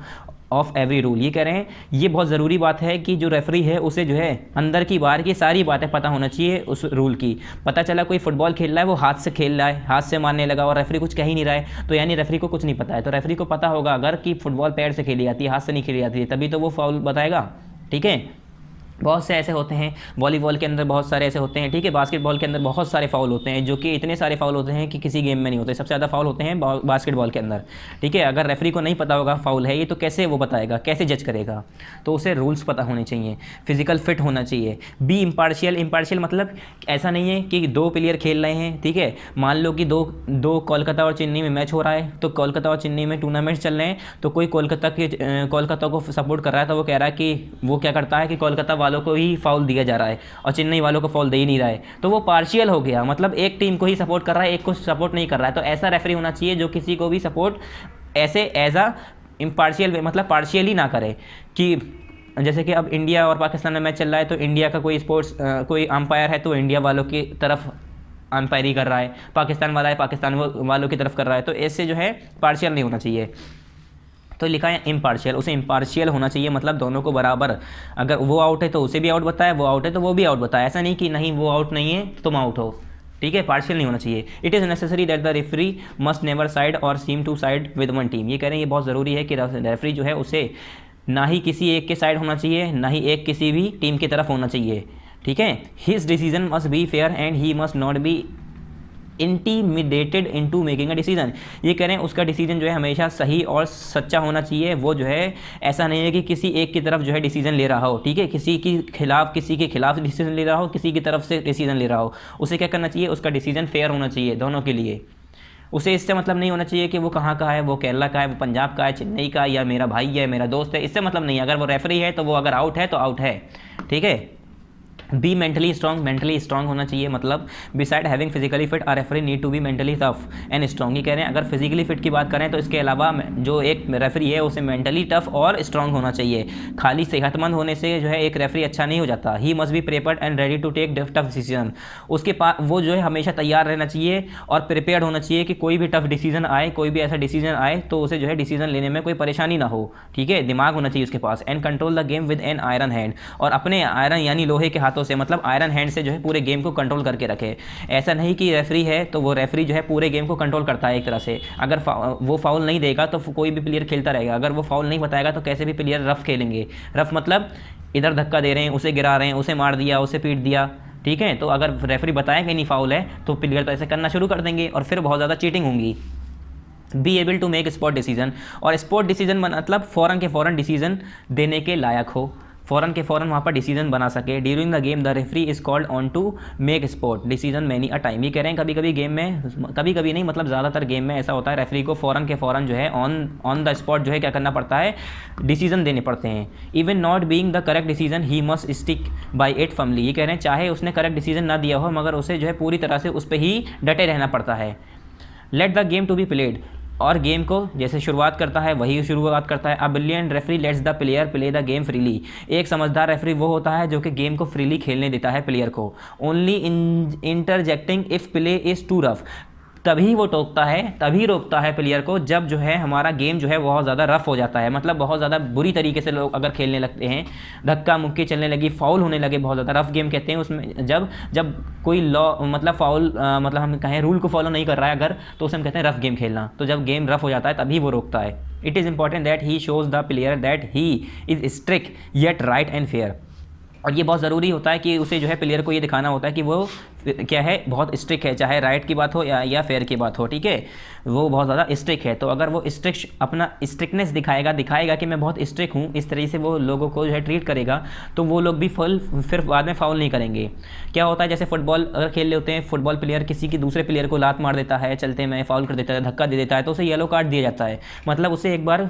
of every rule. ये कह रहे हैं ये बहुत ज़रूरी बात है कि जो रेफरी है उसे जो है अंदर की बाहर की सारी बातें पता होना चाहिए उस रूल की। पता चला कोई फुटबॉल खेल रहा है, वो हाथ से खेल रहा है, हाथ से मारने लगा और रेफरी कुछ कह ही नहीं रहा है, तो यानी रेफरी को कुछ नहीं पता है। तो रेफरी को पता होगा अगर कि फुटबॉल पैर से खेली जाती है, हाथ से नहीं खेली जाती है, तभी तो वो फाउल बताएगा, ठीक है। बहुत से ऐसे होते हैं, वॉलीबॉल के अंदर बहुत सारे ऐसे होते हैं, ठीक है, बास्केटबॉल के अंदर बहुत सारे फाउल होते हैं, जो कि इतने सारे फाउल होते हैं कि किसी गेम में नहीं होते। सबसे ज़्यादा फाउल होते हैं बास्केटबॉल के अंदर, ठीक है। अगर रेफरी को नहीं पता होगा फाउल है ये, तो कैसे वो बताएगा, कैसे जज करेगा? तो उसे रूल्स पता होने चाहिए, फिजिकल फिट होना चाहिए, बी इम्पार्शियल। इम्पार्शियल मतलब ऐसा नहीं है कि दो प्लेयर खेल रहे हैं, ठीक है, मान लो कि दो कोलकाता और चेन्नई में मैच हो रहा है, तो कोलकाता और चेन्नई में टूर्नामेंट चल रहे हैं, तो कोई कोलकाता को सपोर्ट कर रहा है, तो वो कह रहा है कि वो क्या करता है कि कोलकाता वालों को ही फाउल दिया जा रहा है और चेन्नई वालों को फाउल दे ही नहीं रहा है, तो वो पार्शियल हो गया, मतलब एक टीम को ही सपोर्ट कर रहा है, एक को सपोर्ट नहीं कर रहा है। तो ऐसा रेफरी होना चाहिए जो किसी को भी सपोर्ट ऐसे एज अ इम्पार्शियल वे, मतलब पार्शियली ना करे। कि जैसे कि अब इंडिया और पाकिस्तान में मैच चल रहा है, तो इंडिया का कोई कोई अंपायर है तो इंडिया वालों की तरफ अंपायरी कर रहा है, पाकिस्तान वाला है पाकिस्तान वालों की तरफ कर रहा है, तो ऐसे जो है पार्शियल नहीं होना चाहिए। तो लिखा है इम्पार्शियल, उसे इम्पार्शियल होना चाहिए, मतलब दोनों को बराबर, अगर वो आउट है तो उसे भी आउट बताए, वो आउट है तो वो भी आउट बताए, ऐसा नहीं कि नहीं वो आउट नहीं है तुम आउट हो, ठीक है, पार्शियल नहीं होना चाहिए। It is necessary that the referee must never side or seem to side with one team. ये कह रहे हैं ये बहुत ज़रूरी है कि रेफरी जो है उसे ना ही किसी एक के साइड होना चाहिए, ना ही एक किसी भी टीम की तरफ होना चाहिए, ठीक है। His decision must be fair and he must not be intimidated into making a decision. ये कह रहे हैं उसका डिसीजन जो है हमेशा सही और सच्चा होना चाहिए। वो जो है ऐसा नहीं है कि किसी एक की तरफ जो है डिसीजन ले रहा हो, ठीक है, किसी के खिलाफ डिसीजन ले रहा हो, किसी की तरफ से डिसीजन ले रहा हो। उसे क्या करना चाहिए, उसका डिसीजन फेयर होना चाहिए दोनों के लिए। उसे इससे मतलब नहीं होना चाहिए कि वो कहाँ का है, वो केरला का है, वो पंजाब का है, चेन्नई का, या मेरा भाई है, मेरा दोस्त है, इससे मतलब नहीं है। अगर वो रेफरी है तो वो अगर आउट है तो आउट है, ठीक है। बी मेंटली स्ट्रॉन्ग होना चाहिए, मतलब beside having physically fit a referee need to be mentally tough and strong. ये कह रहे हैं अगर फिजिकली फिट की बात करें तो इसके अलावा जो एक रेफरी है उसे मेंटली टफ और स्ट्रॉन्ग होना चाहिए। खाली सेहतमंद होने से जो है एक रेफरी अच्छा नहीं हो जाता। He must be prepared and ready to take tough decision. उसके पास वो जो है हमेशा तैयार रहना चाहिए और प्रिपेयर्ड होना चाहिए कि कोई भी टफ डिसीजन आए, कोई भी ऐसा डिसीजन आए तो उसे जो है डिसीजन लेने में कोई परेशानी ना हो, ठीक है, दिमाग होना चाहिए उसके पास। And control the game with an iron hand, और अपने आयरन यानी लोहे के हाथों से, मतलब आयरन हैंड से जो है पूरे गेम को कंट्रोल करके रखे। ऐसा नहीं कि रेफरी है तो वो रेफरी जो है पूरे गेम को कंट्रोल करता है एक तरह से। अगर वो फाउल नहीं देगा तो कोई भी प्लेयर खेलता रहेगा, अगर वो फाउल नहीं बताएगा तो कैसे भी प्लेयर रफ खेलेंगे। रफ मतलब इधर धक्का दे रहे हैं, उसे गिरा रहे हैं, उसे मार दिया, उसे पीट दिया, ठीक है। तो अगर रेफरी बताए कि नहीं फाउल है तो प्लेयर तो ऐसे करना शुरू कर देंगे और फिर बहुत ज़्यादा चीटिंग होंगी। Be able to make spot decision, और स्पॉट डिसीजन मतलब फ़ौरन के फ़ौरन डिसीजन देने के लायक हो, फ़ौरन के फ़ौरन वहाँ पर डिसीजन बना सके। During the game the referee is called on to make spot decision many a time. ये कह रहे हैं कभी कभी गेम में, कभी कभी नहीं मतलब ज़्यादातर गेम में ऐसा होता है रेफरी को फ़ौरन के फ़ौरन जो है ऑन द स्पॉट जो है क्या करना पड़ता है, डिसीजन देने पड़ते हैं। Even not being the correct decision he must stick by it firmly. ये कह रहे हैं चाहे उसने करेक्ट डिसीजन ना दिया हो मगर उसे जो है पूरी तरह से उस पर ही डटे रहना पड़ता है। Let the game to be played, और गेम को जैसे शुरुआत करता है वही शुरुआत करता है। A brilliant referee lets the player play the game freely. एक समझदार रेफरी वो होता है जो कि गेम को फ्रीली खेलने देता है प्लेयर को। Only interjecting if play is too rough, तभी वो टोकता है, तभी रोकता है प्लेयर को जब जो है हमारा गेम जो है बहुत ज़्यादा रफ हो जाता है, मतलब बहुत ज़्यादा बुरी तरीके से लोग अगर खेलने लगते हैं, धक्का मुक्की चलने लगी, फाउल होने लगे, बहुत ज़्यादा रफ गेम कहते हैं उसमें, जब जब कोई लॉ मतलब फाउल मतलब हम कहें रूल को फॉलो नहीं कर रहा है अगर, तो उसे हम कहते हैं रफ गेम खेलना। तो जब गेम रफ हो जाता है तभी वो रोकता है। It is important that he shows the player that he is strict yet right and fair. और ये बहुत ज़रूरी होता है कि उसे जो है प्लेयर को ये दिखाना होता है कि वो क्या है, बहुत स्ट्रिक्ट है, चाहे राइट की बात हो या फेयर की बात हो, ठीक है, वो बहुत ज़्यादा स्ट्रिक्ट है। तो अगर वो अपना स्ट्रिक्टनेस दिखाएगा कि मैं बहुत स्ट्रिक्ट हूँ, इस तरीके से वो लोगों को जो है ट्रीट करेगा, तो वो लोग भी फिर बाद में फाउल नहीं करेंगे। क्या होता है, जैसे फुटबॉल अगर खेल लेते हैं, फुटबॉल प्लेयर किसी की दूसरे प्लेयर को लात मार देता है चलते में, फाउल कर देता है, धक्का दे देता है, तो उसे येलो कार्ड दिया जाता है, मतलब उसे एक बार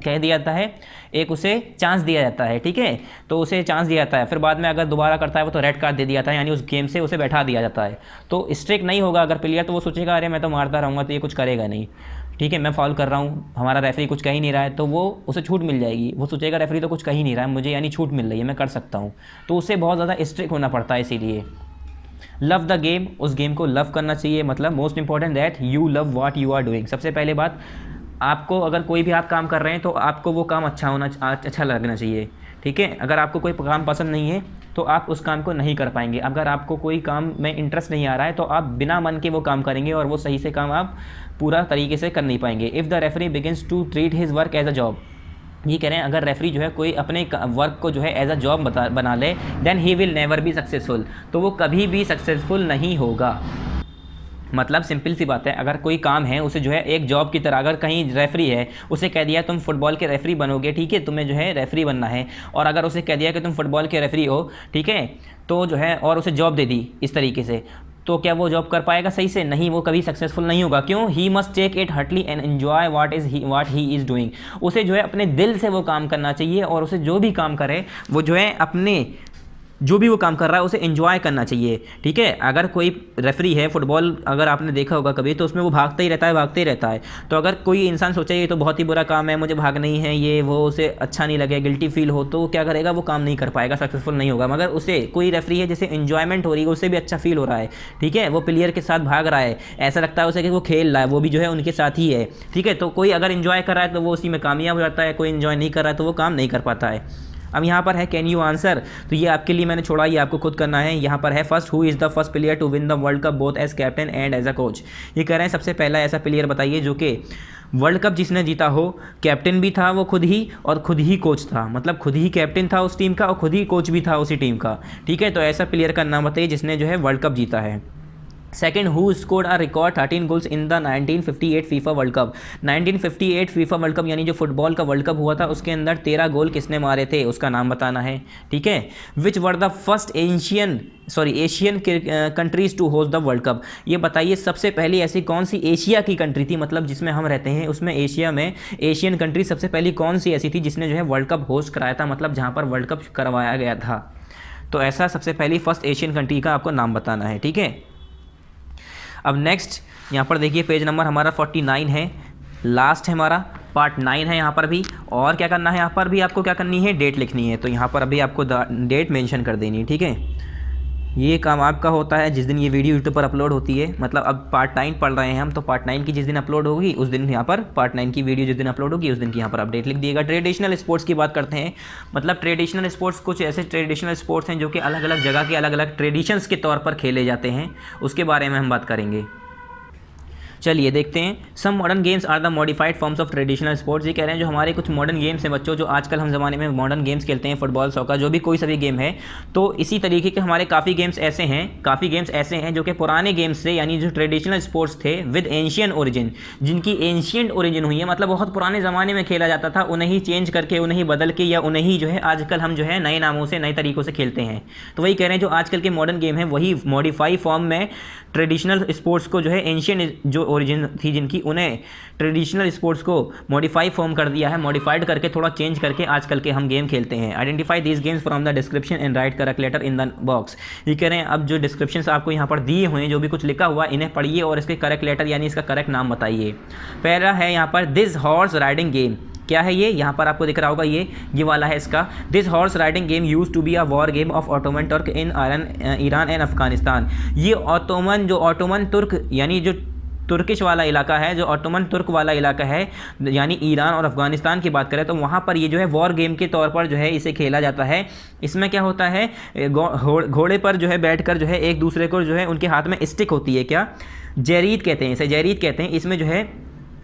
कह दिया जाता है, एक उसे चांस दिया जाता है, ठीक है, तो उसे चांस दिया जाता है, फिर बाद में अगर दोबारा करता है वो तो रेड कार्ड दे दिया जाता है, यानी उस गेम से उसे बैठा दिया जाता है। तो स्ट्रिक्ट नहीं होगा अगर प्लेयर, तो वो सोचेगा अरे मैं तो मारता रहूँगा तो ये कुछ करेगा नहीं, ठीक है, मैं फॉल कर रहा हूँ, हमारा रेफरी कुछ कह ही नहीं रहा है, तो वो उसे छूट मिल जाएगी, वो सोचेगा रेफरी तो कुछ कह ही नहीं रहा है मुझे, यानी छूट मिल रही है, मैं कर सकता हूँ, तो उसे बहुत ज़्यादा स्ट्रिक्ट होना पड़ता है। इसीलिए लव द गेम, उस गेम को लव करना चाहिए, मतलब most important that you love what you are doing. सबसे पहले बात, आपको अगर कोई भी आप काम कर रहे हैं तो आपको वो काम अच्छा लगना चाहिए, ठीक है। अगर आपको कोई काम पसंद नहीं है तो आप उस काम को नहीं कर पाएंगे। अगर आपको कोई काम में इंटरेस्ट नहीं आ रहा है तो आप बिना मन के वो काम करेंगे और वो सही से काम आप पूरा तरीके से कर नहीं पाएंगे। If the referee begins to treat his work as a job, ये कह रहे हैं अगर रेफरी जो है कोई अपने वर्क को जो है एज अ जॉब बना ले, then he will never be successful, तो वो कभी भी सक्सेसफुल नहीं होगा। मतलब सिंपल सी बात है, अगर कोई काम है उसे जो है एक जॉब की तरह, अगर कहीं रेफरी है उसे कह दिया तुम फुटबॉल के रेफरी बनोगे, ठीक है, तुम्हें जो है रेफरी बनना है, और अगर उसे कह दिया कि तुम फुटबॉल के रेफरी हो, ठीक है, तो जो है और उसे जॉब दे दी इस तरीके से, तो क्या वो जॉब कर पाएगा सही से? नहीं, वो कभी सक्सेसफुल नहीं होगा। क्यों? He must take it heartily and enjoy what he is doing. उसे जो है अपने दिल से वो काम करना चाहिए, और उसे जो भी काम करे वो जो है अपने जो भी वो काम कर रहा है उसे एंजॉय करना चाहिए, ठीक है। अगर कोई रेफरी है फुटबॉल, अगर आपने देखा होगा कभी, तो उसमें वो भागता ही रहता है। तो अगर कोई इंसान सोचे ये तो बहुत ही बुरा काम है, मुझे भागना ही है, ये वो, उसे अच्छा नहीं लगे, गिल्टी फील हो, तो क्या करेगा, वो काम नहीं कर पाएगा, सक्सेसफुल नहीं होगा। मगर उसे कोई रेफरी है जैसे एंजॉयमेंट हो रही है, उसे भी अच्छा फील हो रहा है, ठीक है, वो प्लेयर के साथ भाग रहा है, ऐसा लगता है उसे कि वो खेल रहा है, वो भी जो है उनके साथ ही है, ठीक है। तो कोई अगर एंजॉय कर रहा है तो वो उसी में कामयाब हो जाता है, कोई एंजॉय नहीं कर रहा है तो वो काम नहीं कर पाता है। अब यहाँ पर है कैन यू आंसर, तो ये आपके लिए मैंने छोड़ा, ये आपको खुद करना है। यहाँ पर है first, who is the first player to win the world cup both as captain and as a coach. ये कह रहे हैं सबसे पहला ऐसा प्लेयर बताइए जो कि वर्ल्ड कप जिसने जीता हो, कैप्टन भी था वो खुद ही, और खुद ही कोच था, मतलब खुद ही कैप्टन था उस टीम का और खुद ही कोच भी था उसी टीम का, ठीक है। तो ऐसा प्लेयर का नाम बताइए जिसने जो है वर्ल्ड कप जीता है। Second, who scored a record 13 goals in the 1958 FIFA world cup. 1958 FIFA world cup यानी जो फुटबॉल का वर्ल्ड कप हुआ था उसके अंदर 13 गोल किसने मारे थे, उसका नाम बताना है, ठीक है। Which were the first Asian countries to host the world cup. ये बताइए सबसे पहली ऐसी कौन सी एशिया की कंट्री थी, मतलब जिसमें हम रहते हैं उसमें एशिया में एशियन कंट्री सबसे पहली कौन सी ऐसी थी जिसने जो है वर्ल्ड कप होस्ट कराया था, मतलब जहाँ पर वर्ल्ड कप करवाया गया था। तो ऐसा सबसे पहली फर्स्ट एशियन कंट्री का आपको नाम बताना है, ठीक है। अब नेक्स्ट यहाँ पर देखिए पेज नंबर हमारा 49 है, लास्ट है हमारा पार्ट 9 है यहाँ पर भी। और क्या करना है, यहाँ पर भी आपको क्या करनी है, डेट लिखनी है। तो यहाँ पर अभी आपको डेट मेंशन कर देनी है, ठीक है। ये काम आपका होता है जिस दिन ये वीडियो यूट्यूब पर अपलोड होती है, मतलब अब पार्ट 9 पढ़ रहे हैं हम, तो पार्ट 9 की जिस दिन अपलोड होगी उस दिन यहाँ पर पार्ट 9 की वीडियो जिस दिन अपलोड होगी उस दिन की यहाँ पर अपडेट लिख दिएगा। ट्रेडिशनल स्पोर्ट्स की बात करते हैं, मतलब ट्रेडिशनल स्पोर्ट्स, कुछ ऐसे ट्रेडिशनल स्पोर्ट्स हैं जो कि अलग अलग जगह के अलग अलग ट्रेडिशंस के तौर पर खेले जाते हैं, उसके बारे में हम बात करेंगे। चलिए देखते हैं। Some modern games are the modified forms of traditional sports. ये कह रहे हैं जो हमारे कुछ मॉडर्न गेम्स हैं बच्चों, जो आजकल हम ज़माने में मॉडर्न गेम्स खेलते हैं, फुटबॉल, सॉकर, जो भी कोई सभी गेम है, तो इसी तरीके के हमारे काफ़ी गेम्स ऐसे हैं जो कि पुराने गेम्स से, यानी जो ट्रेडिशनल स्पोर्ट्स थे विद एंशियन ओरिजिन, जिनकी एंशियंट ओरिजिन हुई है, मतलब बहुत पुराने ज़माने में खेला जाता था, उन्हें ही चेंज करके, उन्हें ही बदल के, या उन्हें ही जो है आजकल हम जो है नए नामों से, नए तरीक़ों से खेलते हैं। तो वही कह रहे हैं जो आजकल के मॉडर्न गेम है वही मॉडिफाई फॉर्म में ट्रेडिशनल स्पोर्ट्स को जो है एंशियंट जो ओरिजिन थी जिनकी, उन्हें ट्रेडिशनल स्पोर्ट्स को मॉडिफाई फॉर्म कर दिया है, मॉडिफाइड करके, थोड़ा चेंज करके आजकल के हम गेम खेलते हैं। Identify these games from the description and write correct letter in the box. ये कह रहे हैं अब जो डिस्क्रिप्शन आपको यहाँ पर दिए हुए हैं, जो भी कुछ लिखा हुआ है, इन्हें पढ़िए और इसके करेक्ट लेटर यानी इसका करेक्ट नाम बताइए। पहला है यहाँ पर दिस हॉर्स राइडिंग गेम। क्या है ये, यहाँ पर आपको दिख रहा होगा, ये वाला है इसका। This horse riding game used to be a war game of Ottoman Turk in Iran and Afghanistan. ये ऑटोमन तुर्क यानी जो तुर्किश वाला इलाका है, जो ऑटोमन तुर्क वाला इलाका है, यानी ईरान और अफगानिस्तान की बात करें तो वहाँ पर ये जो है वॉर गेम के तौर पर जो है इसे खेला जाता है। इसमें क्या होता है, घोड़े पर जो है बैठकर जो है एक दूसरे को जो है उनके हाथ में स्टिक होती है, क्या जरीद कहते हैं, इसे जरीद कहते हैं। इसमें जो है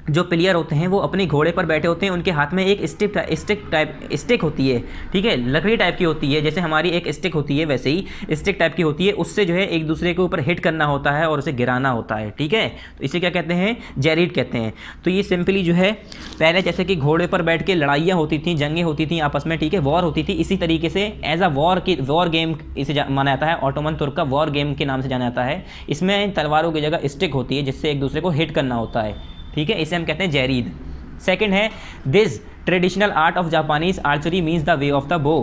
जो प्लेयर होते हैं वो अपने घोड़े पर बैठे होते हैं, उनके हाथ में एक स्टिक होती है, ठीक है, लकड़ी टाइप की होती है, जैसे हमारी एक स्टिक होती है वैसे ही स्टिक टाइप की होती है। उससे जो है एक दूसरे के ऊपर हिट करना होता है और उसे गिराना होता है, ठीक है। तो इसे क्या कहते हैं, जैरीड कहते हैं। तो ये सिंपली जो है पहले जैसे कि घोड़े पर बैठ के लड़ाइयाँ होती थी, जंगें होती थी आपस में, ठीक है, वॉर होती थी, इसी तरीके से एज अ वॉर गेम इसे माना जाता है। ऑटोमन तुर्क का वॉर गेम के नाम से जाना जाता है। इसमें तलवारों की जगह स्टिक होती है जिससे एक दूसरे को हिट करना होता है, ठीक है, इसे हम कहते हैं जैरीद। सेकंड है this traditional art of Japanese archery means the way of the बो।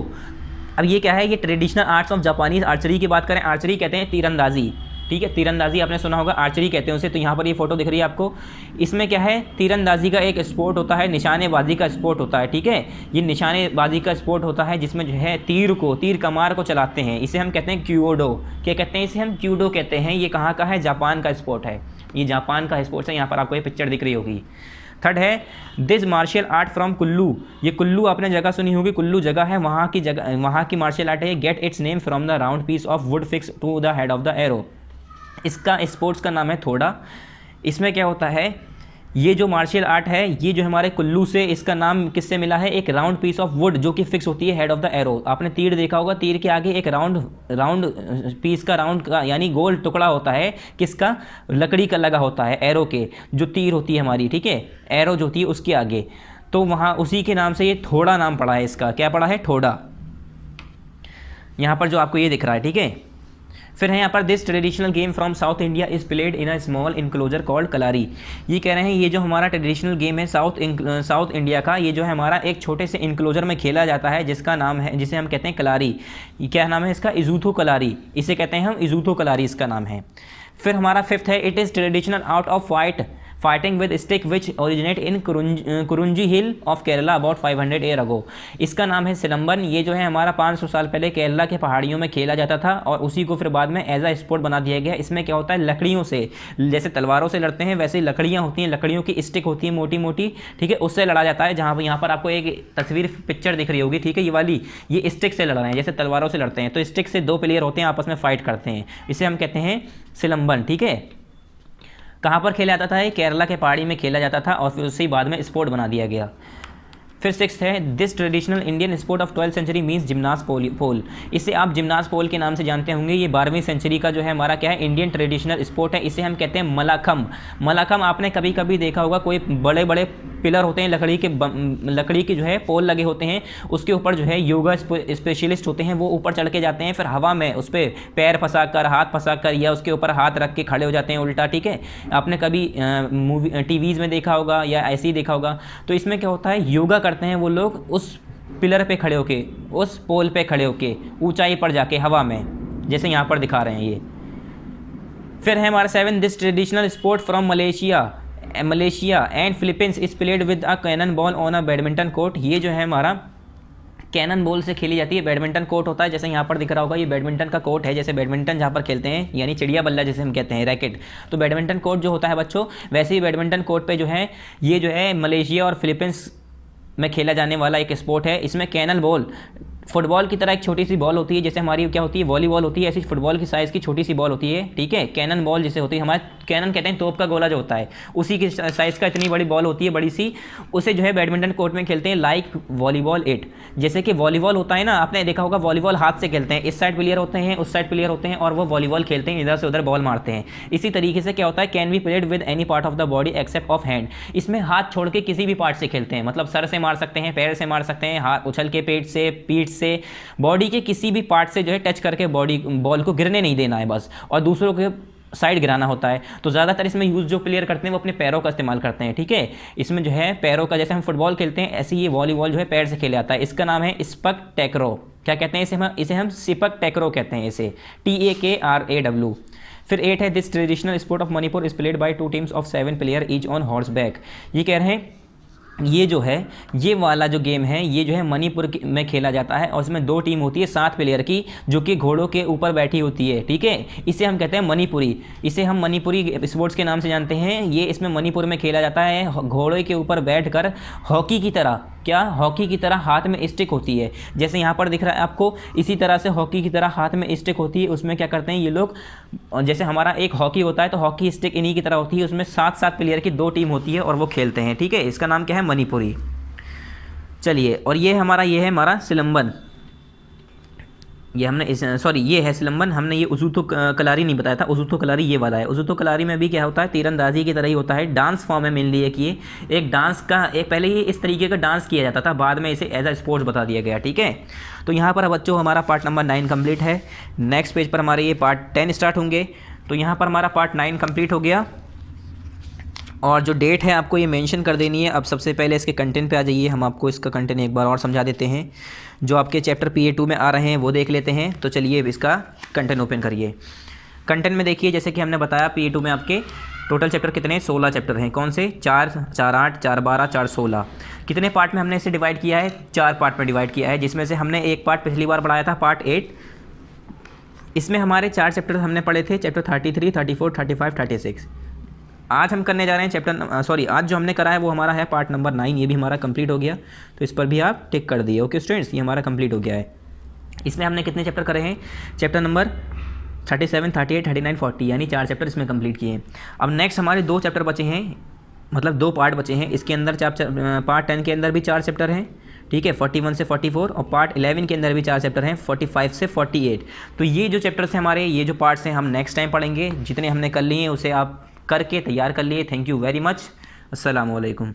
अब ये क्या है, ये traditional arts of Japanese archery की बात करें, आर्चरी कहते हैं तीरंदाजी, ठीक है, तीरंदाजी आपने सुना होगा, आर्चरी कहते हैं उसे। तो यहाँ पर ये फोटो दिख रही है आपको, इसमें क्या है, तीरंदाजी का एक स्पोर्ट होता है, निशानेबाजी का स्पोर्ट होता है, ठीक है, ये निशानेबाजी का स्पोर्ट होता है जिसमें जो है तीर कमार को चलाते हैं, इसे हम कहते हैं क्यूडो। क्या कहते हैं इसे, हम क्यूडो कहते हैं। ये कहाँ का है, जापान का स्पोर्ट है, ये जापान का स्पोर्ट्स है। यहाँ पर आपको ये पिक्चर दिख रही होगी। थर्ड है this martial art from Kullu. ये कुल्लू आपने जगह सुनी होगी, कुल्लू जगह है, वहाँ की मार्शल आर्ट है। Get its name from the round piece of wood fix to the head of the arrow. इसका स्पोर्ट्स का नाम है थोड़ा। इसमें क्या होता है, ये जो मार्शल आर्ट है ये जो हमारे कुल्लू से, इसका नाम किससे मिला है, एक राउंड पीस ऑफ वुड जो कि फिक्स होती है हेड ऑफ द एरो। आपने तीर देखा होगा, तीर के आगे एक राउंड पीस का, राउंड का यानी गोल टुकड़ा होता है, किसका, लकड़ी का लगा होता है, एरो के, जो तीर होती है हमारी, ठीक है, एरो जो होती है उसके आगे। तो वहाँ उसी के नाम से ये थोड़ा नाम पड़ा है इसका। क्या पड़ा है, ठोड़ा, यहाँ पर जो आपको ये दिख रहा है, ठीक है। फिर है यहाँ पर this traditional game from south India is played in a small enclosure called Kalari. ये कह रहे हैं ये जो हमारा ट्रेडिशनल गेम है साउथ इंडिया का, ये जो है हमारा एक छोटे से इनक्लोजर में खेला जाता है, जिसका नाम है, जिसे हम कहते हैं कलारी। ये क्या नाम है इसका, इजूथो कलारी, इसे कहते हैं हम इजूथो कलारी, इसका नाम है। फिर हमारा फिफ्थ है it is traditional art of fighting with stick which originate in Kurunji hill of Kerala about 500 year ago. इसका नाम है सिलंबन। ये जो है हमारा 500 साल पहले केरला के पहाड़ियों में खेला जाता था और उसी को फिर बाद में एज अ स्पोर्ट बना दिया गया। इसमें क्या होता है, लकड़ियों से, जैसे तलवारों से लड़ते हैं वैसे लकड़ियाँ होती हैं, लकड़ियों की स्टिक होती है मोटी मोटी, ठीक है, उससे लड़ा जाता है। जहाँ यहाँ पर आपको एक तस्वीर पिक्चर दिख रही होगी, ठीक है, ये वाली, ये स्टिक से लड़ रहे हैं, जैसे तलवारों से लड़ते हैं। तो स्टिक से दो प्लेयर होते हैं, आपस में फाइट करते हैं, इसे हम कहते हैं सिलंबन, ठीक है। कहाँ पर खेला जाता था, केरला के पहाड़ी में खेला जाता था और फिर उससे बाद में स्पोर्ट बना दिया गया। फिर सिक्स्थ है this traditional Indian sport of 12th century means gymnast pole. इसे आप जिम्नास पोल के नाम से जानते होंगे। ये 12वीं सेंचुरी का जो है हमारा क्या है, इंडियन ट्रेडिशनल स्पोर्ट है। इसे हम कहते हैं मलाखम। मलाखम आपने कभी कभी देखा होगा, कोई बड़े बड़े पिलर होते हैं, लकड़ी के जो है पोल लगे होते हैं, उसके ऊपर जो है योगा स्पेशलिस्ट होते हैं, वो ऊपर चढ़ के जाते हैं, फिर हवा में उस पर पैर फंसा कर, हाथ फंसा कर या उसके ऊपर हाथ रख के खड़े हो जाते हैं उल्टा, ठीक है। आपने कभी मूवी टीवीज़ में देखा होगा या ऐसे ही देखा होगा। तो इसमें क्या होता है, योगा करते हैं वो लोग उस पिलर पे खड़े होके, उस पोल पे खड़े होके, ऊंचाई पर जाके हवा में, जैसे यहाँ पर दिखा रहे हैं ये। फिर है हमारा 7 this traditional sport from Malaysia and Philippines is played with a cannon ball on a badminton court. ये जो है हमारा कैनन बॉल से खेली जाती है, बैडमिंटन कोर्ट होता है, जैसे यहाँ पर दिख रहा होगा, ये बैडमिंटन का कोर्ट है, जैसे बैडमिंटन जहाँ पर खेलते हैं, यानी चिड़िया बल्ला जिसे हम कहते हैं, रैकेट। तो बैडमिंटन कोर्ट जो होता है बच्चों, वैसे ही बैडमिंटन कोर्ट पे जो है ये जो है मलेशिया और फिलीपींस में खेला जाने वाला एक स्पोर्ट है। इसमें कैनन बॉल, फुटबॉल की तरह एक छोटी सी बॉल होती है, जैसे हमारी क्या होती है वॉलीबॉल होती है, ऐसी फुटबॉल की साइज़ की छोटी सी बॉल होती है, ठीक है। कैनन बॉल जिसे होती है, हमारे कैनन कहते हैं तोप का गोला जो होता है, उसी की साइज़ का इतनी बड़ी बॉल होती है, बड़ी सी। उसे जो है बैडमिंटन कोर्ट में खेलते हैं लाइक वॉलीबॉल इट। जैसे कि वॉलीबॉल होता है ना, आपने देखा होगा वॉलीबॉल हाथ से खेलते हैं, इस साइड प्लेयर होते हैं, उस साइड प्लेयर होते हैं और वो वॉलीबॉल खेलते हैं, इधर से उधर बॉल मारते हैं। इसी तरीके से क्या होता है, can be played with any part of the body except of hand. इसमें हाथ छोड़ के किसी भी पार्ट से खेलते हैं, मतलब सर से मार सकते हैं, पैर से मार सकते हैं, हाथ उछल के, पेट से, पीठ से, बॉडी के किसी भी पार्ट से जो है टच करके बॉल को गिरने नहीं देना है बस, और दूसरों के साइड गिराना होता है। तो ज़्यादातर इसमें यूज़ जो प्लेयर करते हैं वो अपने पैरों का इस्तेमाल करते हैं, ठीक है। इसमें जो है पैरों का, जैसे हम फुटबॉल खेलते हैं ऐसे ही ये वॉलीबॉल जो है पैर से खेला जाता है। इसका नाम है स्पक टैक्रो। क्या कहते हैं इसे हम सिपक टैक्रो कहते हैं, इसे TAKRAW। फिर 8 है this traditional sport of Manipur is played by 2 teams of 7 player each on horse back. ये कह रहे हैं ये जो है, ये वाला जो गेम है, ये जो है मणिपुर में खेला जाता है और इसमें 2 टीम होती है 7 प्लेयर की, जो कि घोड़ों के ऊपर बैठी होती है। ठीक है, इसे हम कहते हैं मणिपुरी, इसे हम मणिपुरी स्पोर्ट्स के नाम से जानते हैं। ये इसमें मणिपुर में खेला जाता है, घोड़े के ऊपर बैठकर हॉकी की तरह, क्या हॉकी की तरह हाथ में स्टिक होती है, जैसे यहाँ पर दिख रहा है आपको, इसी तरह से हॉकी की तरह हाथ में स्टिक होती है। उसमें क्या करते हैं ये लोग, जैसे हमारा एक हॉकी होता है तो हॉकी स्टिक इन्हीं की तरह होती है, उसमें 7-7 प्लेयर की 2 टीम होती है और वो खेलते हैं। ठीक है, इसका नाम क्या है, मणिपुरी। चलिए, और ये है हमारा सिलंबन, ये हमने ये है सिलंबन। हमने ये उजुतो कलारी नहीं बताया था, उजुतो कलारी ये वाला है। उजुतो कलारी में भी क्या होता है, तीरंदाजी की तरह ही होता है, डांस फॉर्म है मेनली एक, ये एक डांस का, एक पहले ये इस तरीके का डांस किया जाता था, बाद में इसे एज अ स्पोर्ट्स बता दिया गया। ठीक है, तो यहाँ पर बच्चों हमारा पार्ट नंबर 9 कंप्लीट है। नेक्स्ट पेज पर हमारे ये पार्ट 10 स्टार्ट होंगे। तो यहाँ पर हमारा पार्ट 9 कंप्लीट हो गया और जो डेट है आपको ये मेंशन कर देनी है। अब सबसे पहले इसके कंटेंट पे आ जाइए, हम आपको इसका कंटेंट एक बार और समझा देते हैं। जो आपके चैप्टर PA2 में आ रहे हैं वो देख लेते हैं। तो चलिए इसका कंटेंट ओपन करिए। कंटेंट में देखिए, जैसे कि हमने बताया PA2 में आपके टोटल चैप्टर कितने, 16 चैप्टर हैं। कौन से, 4, 4, 8, 4, 12, 4, 16। कितने पार्ट में हमने इसे डिवाइड किया है, 4 पार्ट में डिवाइड किया है, जिसमें से हमने एक पार्ट पिछली बार पढ़ाया था, पार्ट 8। इसमें हमारे 4 चैप्टर हमने पढ़े थे, चैप्टर 33, 34, 35, 36। आज हम करने जा रहे हैं आज जो हमने करा है वो हमारा है पार्ट नंबर 9। ये भी हमारा कंप्लीट हो गया, तो इस पर भी आप टिक कर दिए। ओके स्टूडेंट्स, ये हमारा कंप्लीट हो गया है। इसमें हमने कितने चैप्टर करे हैं, चैप्टर नंबर 37, 38, 39, 40, यानी 4 चैप्टर इसमें कंप्लीट किए हैं। अब नेक्स्ट हमारे 2 चैप्टर बचे हैं, मतलब 2 पार्ट बचे हैं। इसके अंदर पार्ट 10 के अंदर भी 4 चैप्टर हैं। ठीक है, 41 से 44, और पार्ट 11 के अंदर भी 4 चैप्टर हैं, 45 से 48। तो ये जो चैप्टर्स हैं हमारे, ये जो पार्ट्स हैं हम नेक्स्ट टाइम पढ़ेंगे। जितने हमने कर लिए हैं उसे आप करके तैयार कर लिए। Thank you very much. अस्सलाम वालेकुम।